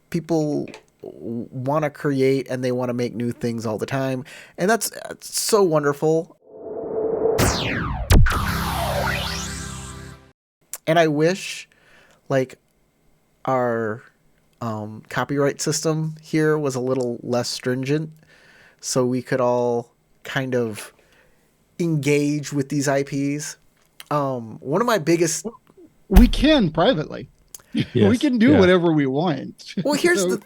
people want to create and they want to make new things all the time. And that's so wonderful. And I wish, like, our copyright system here was a little less stringent so we could all kind of engage with these IPs. One of my biggest... We can privately. Yes, we can do whatever we want. Well, here's the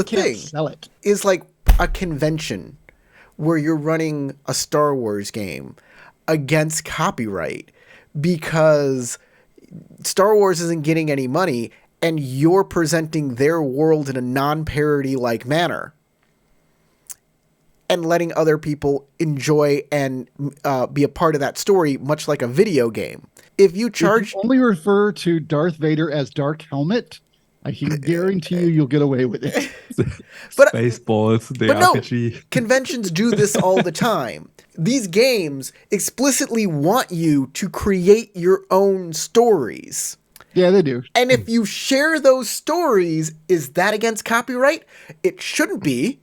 thing. Sell it. Is like a convention where you're running a Star Wars game against copyright because Star Wars isn't getting any money and you're presenting their world in a non-parody like manner and letting other people enjoy and be a part of that story, much like a video game. If you charge... If you only refer to Darth Vader as Dark Helmet, I can guarantee you'll get away with it. But, Spaceballs, the but RPG. No, conventions do this all the time. These games explicitly want you to create your own stories. Yeah, they do. And if you share those stories, is that against copyright? It shouldn't be.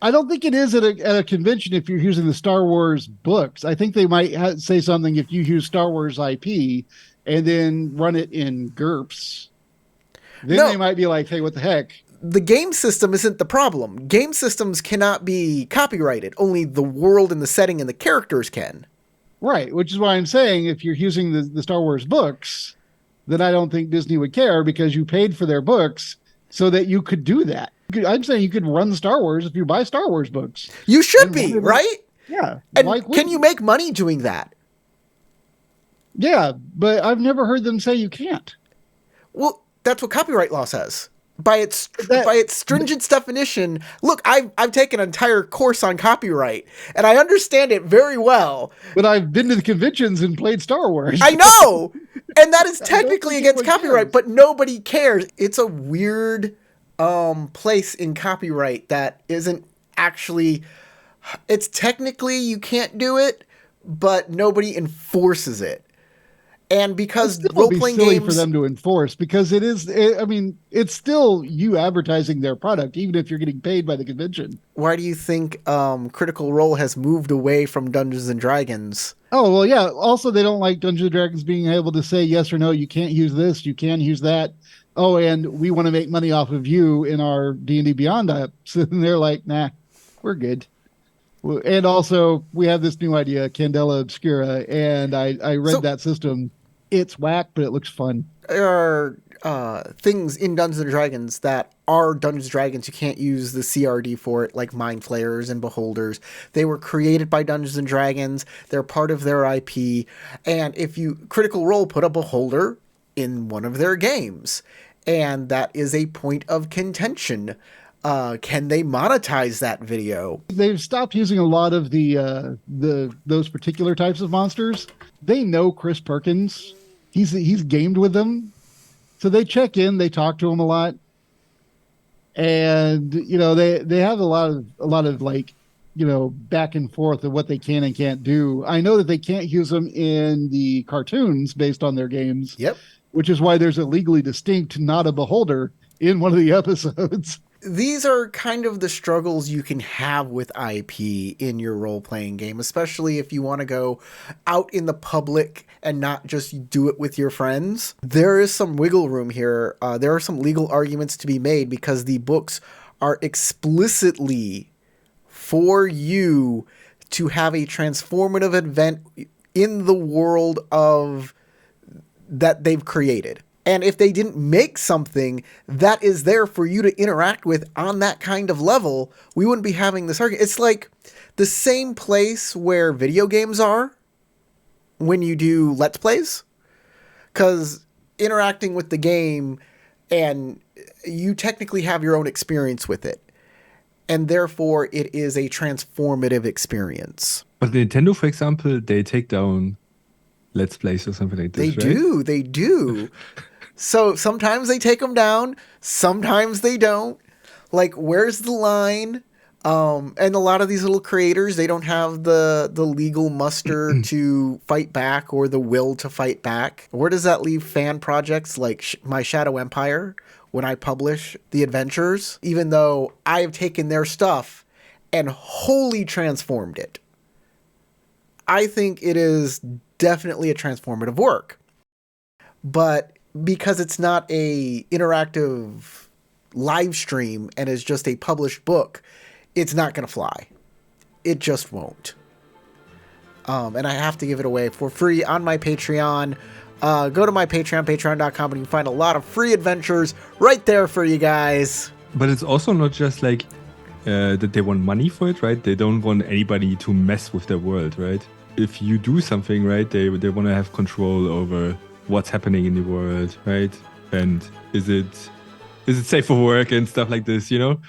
I don't think it is at a convention if you're using the Star Wars books. I think they might say something if you use Star Wars IP and then run it in GURPS. Then they might be like, hey, what the heck? The game system isn't the problem. Game systems cannot be copyrighted. Only the world and the setting and the characters can. Right, which is why I'm saying if you're using the Star Wars books, then I don't think Disney would care because you paid for their books so that you could do that. I'm saying you could run Star Wars if you buy Star Wars books. You should be, right? Yeah. And can you make money doing that? Yeah, but I've never heard them say you can't. Well, that's what copyright law says. By its stringent definition, look, I've taken an entire course on copyright, and I understand it very well. But I've been to the conventions and played Star Wars. I know! And that is technically against copyright, but nobody cares. It's a weird place in copyright that isn't actually... It's technically you can't do it, but nobody enforces it. And because role-playing games... for them to enforce, because it's still you advertising their product, even if you're getting paid by the convention. Why do you think Critical Role has moved away from Dungeons & Dragons? Oh, well, yeah. Also, they don't like Dungeons & Dragons being able to say yes or no, you can't use this, you can use that. Oh, and we want to make money off of you in our D&D Beyond apps. And they're like, nah, we're good. And also, we have this new idea, Candela Obscura, and I read that system. It's whack, but it looks fun. There are things in Dungeons & Dragons that are Dungeons & Dragons. You can't use the CRD for it, like Mind Flayers and Beholders. They were created by Dungeons & Dragons. They're part of their IP. And if you Critical Role put a Beholder in one of their games, and that is a point of contention. Can they monetize that video? They've stopped using a lot of those particular types of monsters. They know Chris Perkins. He's gamed with them. So they check in, they talk to him a lot. And they have a lot of like, back and forth of what they can and can't do. I know that they can't use them in the cartoons based on their games. Yep. Which is why there's a legally distinct not a beholder in one of the episodes. These are kind of the struggles you can have with IP in your role-playing game, especially if you want to go out in the public and not just do it with your friends. There is some wiggle room here. There are some legal arguments to be made because the books are explicitly for you to have a transformative event in the world of that they've created. And if they didn't make something that is there for you to interact with on that kind of level, we wouldn't be having this argument. It's like the same place where video games are when you do Let's Plays. Because interacting with the game, and you technically have your own experience with it. And therefore, it is a transformative experience. But Nintendo, for example, they take down Let's Plays or something like this, They do. So sometimes they take them down, sometimes they don't. Like, where's the line? And a lot of these little creators, they don't have the legal muster to fight back or the will to fight back. Where does that leave fan projects like My Shadow Empire, when I publish the adventures, even though I have taken their stuff and wholly transformed it. I think it is definitely a transformative work. But because it's not a interactive live stream and is just a published book, it's not going to fly. It just won't. And I have to give it away for free on my Patreon. Go to my Patreon, patreon.com, and you can find a lot of free adventures right there for you guys. But it's also not just like that they want money for it, right? They don't want anybody to mess with their world, right? If you do something, right, they want to have control over what's happening in the world, right? And is it safe for work and stuff like this, you know?